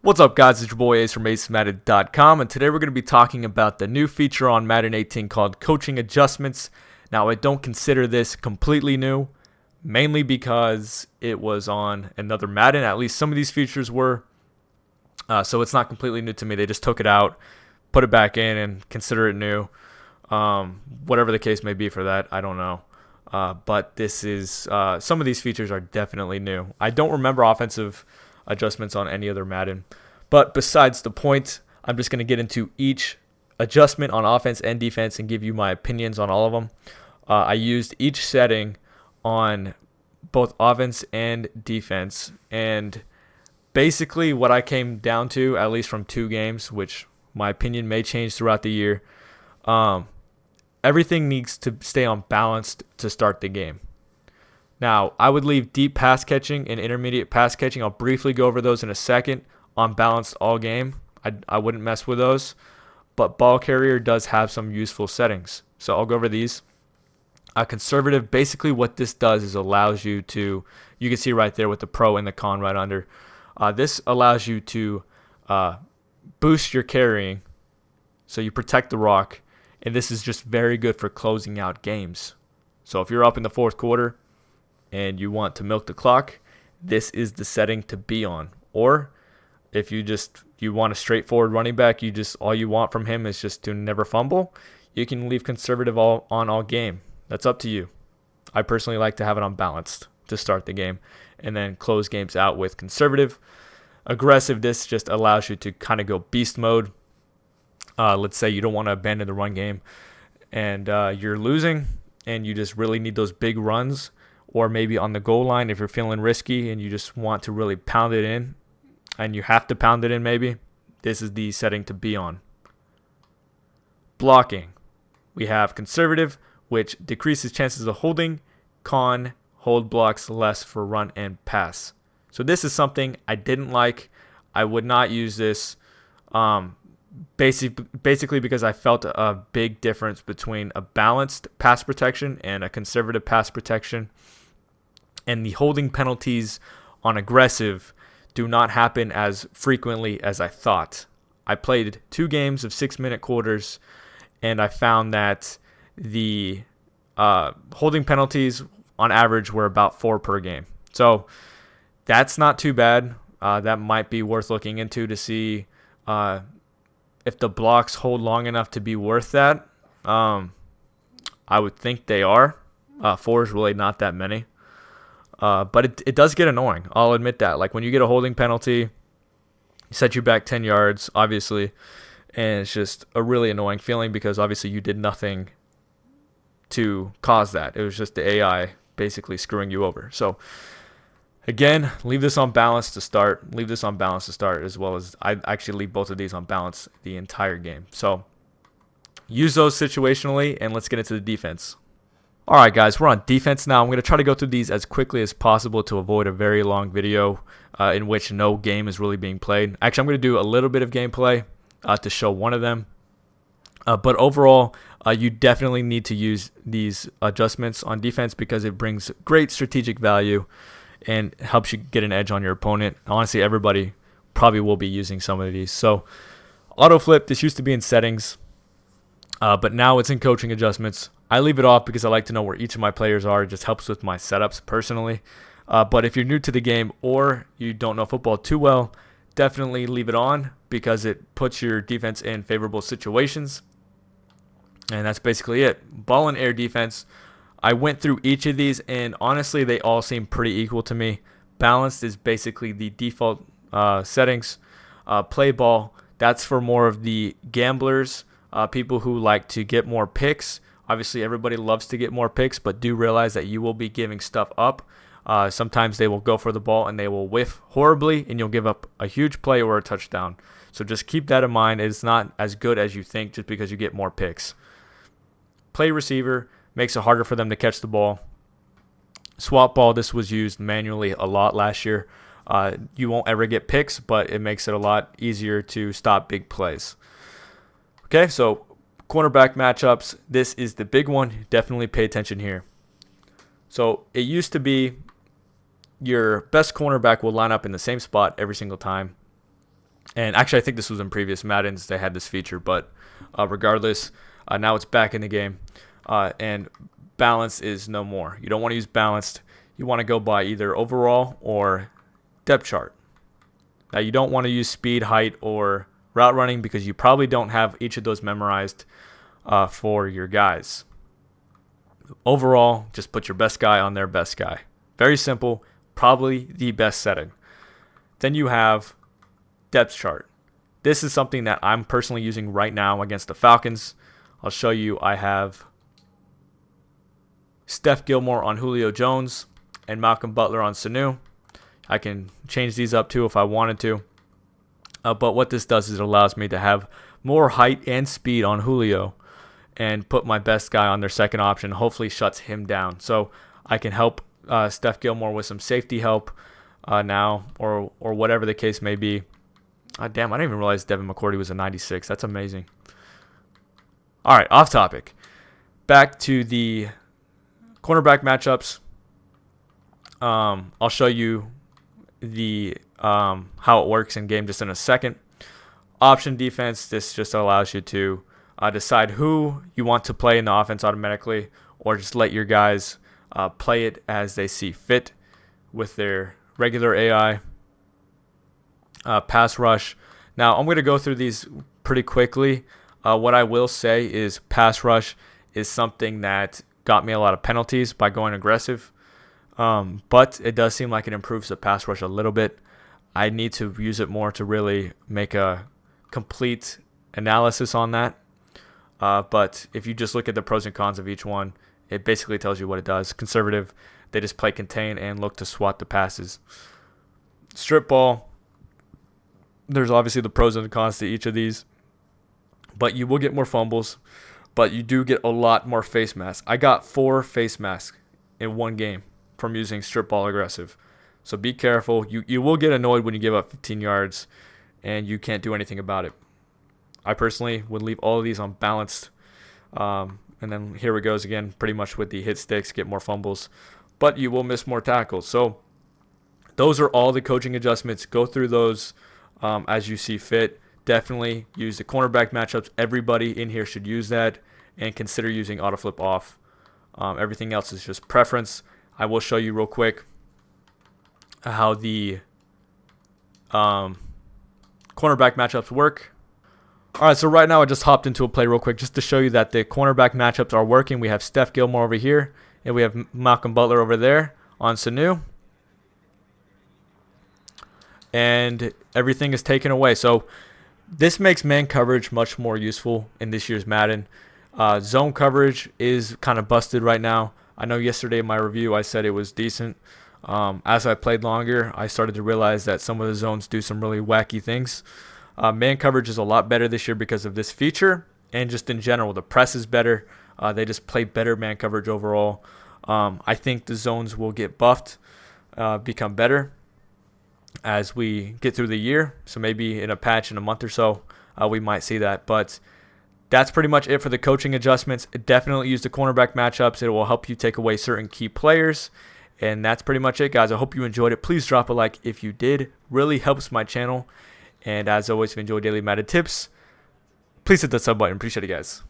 What's up, guys? It's your boy Ace from AceMadden.com, and today we're going to be talking about the new feature on Madden 18 called Coaching Adjustments. Now, I don't consider this completely new, mainly because it was on another Madden. At least some of these features were, so it's not completely new to me. They just took it out, put it back in, and consider it new. Whatever the case may be for that, I don't know. But this is some of these features are definitely new. I don't remember offensive adjustments on any other Madden. But besides the point, I'm just going to get into each adjustment on offense and defense and give you my opinions on all of them. I used each setting on both offense and defense. And basically what I came down to, at least from 2 games, which my opinion may change throughout the year, everything needs to stay on balance to start the game. Now, I would leave deep pass catching and intermediate pass catching. I'll briefly go over those in a second. On balanced all game, I wouldn't mess with those. But ball carrier does have some useful settings. So I'll go over these. Conservative, basically what this does is allows you to, you can see right there with the pro and the con right under. This allows you to boost your carrying so you protect the rock. And this is just very good for closing out games. So if you're up in the 4th quarter and you want to milk the clock, this is the setting to be on. Or if you want a straightforward running back, all you want from him is just to never fumble, you can leave conservative on all game. That's up to you. I personally like to have it on balanced to start the game and then close games out with conservative. Aggressive, this just allows you to kind of go beast mode. Let's say you don't want to abandon the run game and you're losing and you just really need those big runs, or maybe on the goal line if you're feeling risky and you just want to really pound it in and you have to pound it in maybe, this is the setting to be on. Blocking. We have conservative, which decreases chances of holding. Con, hold blocks less for run and pass. So this is something I didn't like. I would not use this basically because I felt a big difference between a balanced pass protection and a conservative pass protection. And the holding penalties on aggressive do not happen as frequently as I thought. I played 2 games of 6-minute quarters, and I found that the holding penalties on average were about 4 per game. So that's not too bad. That might be worth looking into to see if the blocks hold long enough to be worth that. I would think they are. 4 is really not that many. But it does get annoying. I'll admit that. Like when you get a holding penalty, set you back 10 yards, obviously, and it's just a really annoying feeling because obviously you did nothing to cause that. It was just the AI basically screwing you over. So again, leave this on balance to start. Leave this on balance to start, as well as I actually leave both of these on balance the entire game. So use those situationally, and let's get into the defense. All right, guys, we're on defense now. I'm going to try to go through these as quickly as possible to avoid a very long video in which no game is really being played. Actually, I'm going to do a little bit of gameplay to show one of them. But overall, you definitely need to use these adjustments on defense because it brings great strategic value and helps you get an edge on your opponent. Honestly, everybody probably will be using some of these. So auto flip, this used to be in settings, but now it's in coaching adjustments. I leave it off because I like to know where each of my players are. It just helps with my setups personally. But if you're new to the game or you don't know football too well, definitely leave it on because it puts your defense in favorable situations. And that's basically it. Ball and air defense. I went through each of these, and honestly, they all seem pretty equal to me. Balanced is basically the default settings. Play ball, that's for more of the gamblers, people who like to get more picks. Obviously, everybody loves to get more picks, but do realize that you will be giving stuff up. Sometimes they will go for the ball, and they will whiff horribly, and you'll give up a huge play or a touchdown. So just keep that in mind. It's not as good as you think just because you get more picks. Play receiver makes it harder for them to catch the ball. Swap ball, this was used manually a lot last year. You won't ever get picks, but it makes it a lot easier to stop big plays. Okay, so cornerback matchups, this is the big one. Definitely pay attention here. So it used to be your best cornerback will line up in the same spot every single time. And actually, I think this was in previous Maddens. They had this feature, but regardless, now it's back in the game. And balance is no more. You don't want to use balanced. You want to go by either overall or depth chart. Now, you don't want to use speed, height, or route running because you probably don't have each of those memorized for your guys. Overall, just put your best guy on their best guy. Very simple, probably the best setting. Then you have depth chart. This is something that I'm personally using right now against the Falcons. I'll show you. I have Steph Gilmore on Julio Jones and Malcolm Butler on Sanu. I can change these up too if I wanted to. But what this does is it allows me to have more height and speed on Julio and put my best guy on their second option. Hopefully shuts him down. So I can help Steph Gilmore with some safety help now or whatever the case may be. Damn, I didn't even realize Devin McCourty was a 96. That's amazing. All right, off topic. Back to the cornerback matchups. I'll show you the how it works in game just in a second. Option defense, this just allows you to decide who you want to play in the offense automatically, or just let your guys play it as they see fit with their regular AI. Pass rush. Now, I'm going to go through these pretty quickly. What I will say is pass rush is something that got me a lot of penalties by going aggressive. But it does seem like it improves the pass rush a little bit. I need to use it more to really make a complete analysis on that. But if you just look at the pros and cons of each one, it basically tells you what it does. Conservative, they just play contain and look to swat the passes. Strip ball, there's obviously the pros and the cons to each of these. But you will get more fumbles, but you do get a lot more face masks. I got 4 face masks in one game from using strip ball aggressive. So be careful. You will get annoyed when you give up 15 yards and you can't do anything about it. I personally would leave all of these on balanced. And then here it goes again, pretty much with the hit sticks, get more fumbles. But you will miss more tackles. So those are all the coaching adjustments. Go through those as you see fit. Definitely use the cornerback matchups. Everybody in here should use that and consider using auto flip off. Everything else is just preference. I will show you real quick how the cornerback matchups work. All right, so right now I just hopped into a play real quick just to show you that the cornerback matchups are working. We have Steph Gilmore over here, and we have Malcolm Butler over there on Sanu. And everything is taken away. So this makes man coverage much more useful in this year's Madden. Zone coverage is kind of busted right now. I know yesterday in my review I said it was decent. As I played longer, I started to realize that some of the zones do some really wacky things. Man coverage is a lot better this year because of this feature, and just in general, the press is better. They just play better man coverage overall. I think the zones will get buffed, become better as we get through the year. So maybe in a patch in a month or so, we might see that. But that's pretty much it for the coaching adjustments. Definitely use the cornerback matchups. It will help you take away certain key players. And that's pretty much it, guys. I hope you enjoyed it. Please drop a like if you did. Really helps my channel. And as always, if you enjoy daily Madden tips, please hit the sub button. Appreciate it, guys.